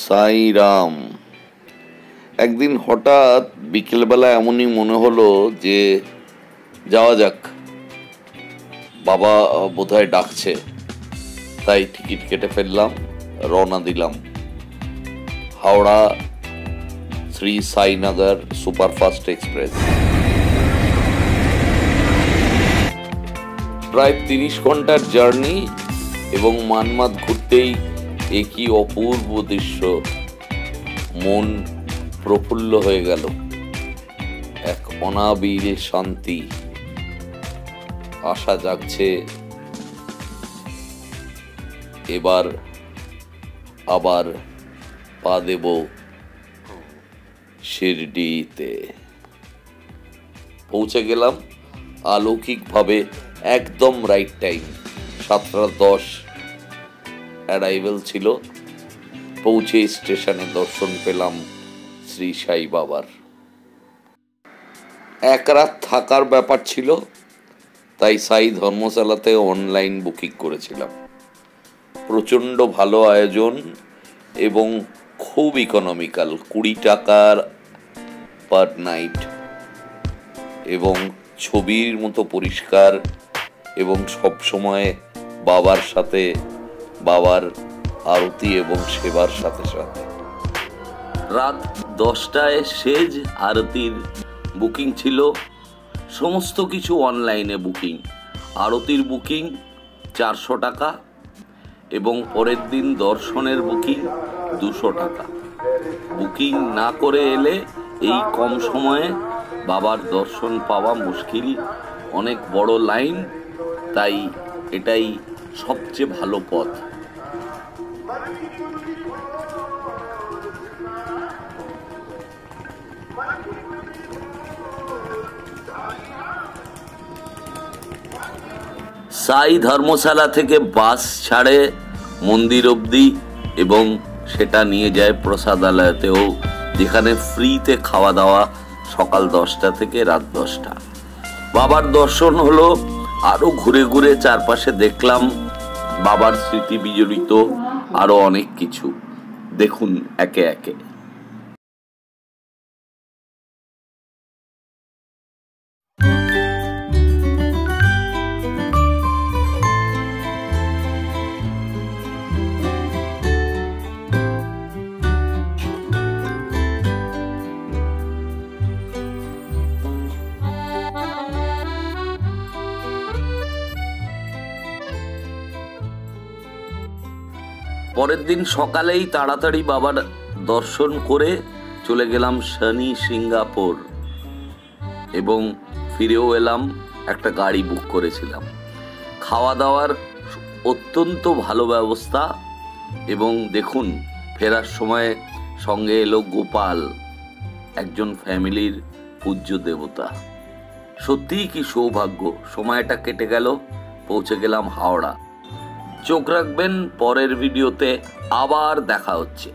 সাই রাম। একদিন হঠাৎ বিকেলবেলা এমনই মনে হলো যে যাওয়া যাক, বাবা বোধহয় ডাকছে। তাই টিকিট কেটে ফেললাম, রওনা দিলাম। Howrah Shri Sainagar superfast express. প্রায় 30 ঘন্টার জার্নি এবং মানমাদ ঘুরতেই একই অপূর্ব দৃশ্য। মন প্রফুল্ল হয়ে গেল, এক অনাবিল শান্তি। আশা জাগছে এবার আবার পা দেব শিরডিতে। পৌঁছে গেলাম অলৌকিকভাবে, একদম রাইট টাইম। 7:10 অ্যারাইভেল ছিল। পৌঁছে স্টেশনে দর্শন পেলাম শ্রী সাই বাবার। এক রাত থাকার ব্যাপার ছিল, তাই সাই ধর্মশালাতে অনলাইন বুকিং করেছিলাম। প্রচণ্ড ভালো আয়োজন এবং খুব ইকোনমিক্যাল, 20 টাকার পার নাইট, এবং ছবির মতো পরিষ্কার এবং সব সময় বাবার সাথে, বাবার আরতি এবং সেবার সাথে সাথে। রাত 10টায় সেজ আরতির বুকিং ছিল। সমস্ত কিছু অনলাইনে বুকিং। আরতির বুকিং 400 টাকা এবং পরের দিন দর্শনের বুকিং 200 টাকা। বুকিং না করে এলে এই কম সময়ে বাবার দর্শন পাওয়া মুশকিল, অনেক বড় লাইন। তাই এটাই সবচেয়ে ভালো পথ। সাই ধর্মশালা থেকে বাস ছাড়ে মন্দির অবধি এবং সেটা নিয়ে যায় প্রসাদালয়তেও, যেখানে ফ্রিতে খাওয়া দাওয়া সকাল 10টা থেকে রাত 10টা। বাবার দর্শন হলো। আরো ঘুরে ঘুরে চারপাশে দেখলাম বাবার স্মৃতি বিজড়িত আরো অনেক কিছু। দেখুন একে একে। পরের দিন সকালেই তাড়াতাড়ি বাবার দর্শন করে চলে গেলাম শনি সিঙ্গাপুর এবং ফিরেও এলাম। একটা গাড়ি বুক করেছিলাম। খাওয়া দাওয়ার অত্যন্ত ভালো ব্যবস্থা এবং দেখুন ফেরার সময় সঙ্গে এলো গোপাল, একজন ফ্যামিলির পূজ্য দেবতা। সত্যিই কি সৌভাগ্য। সময়টা কেটে গেল, পৌঁছে গেলাম হাওড়া। চোখ রাখবেন, পরের ভিডিওতে আবার দেখা হচ্ছে।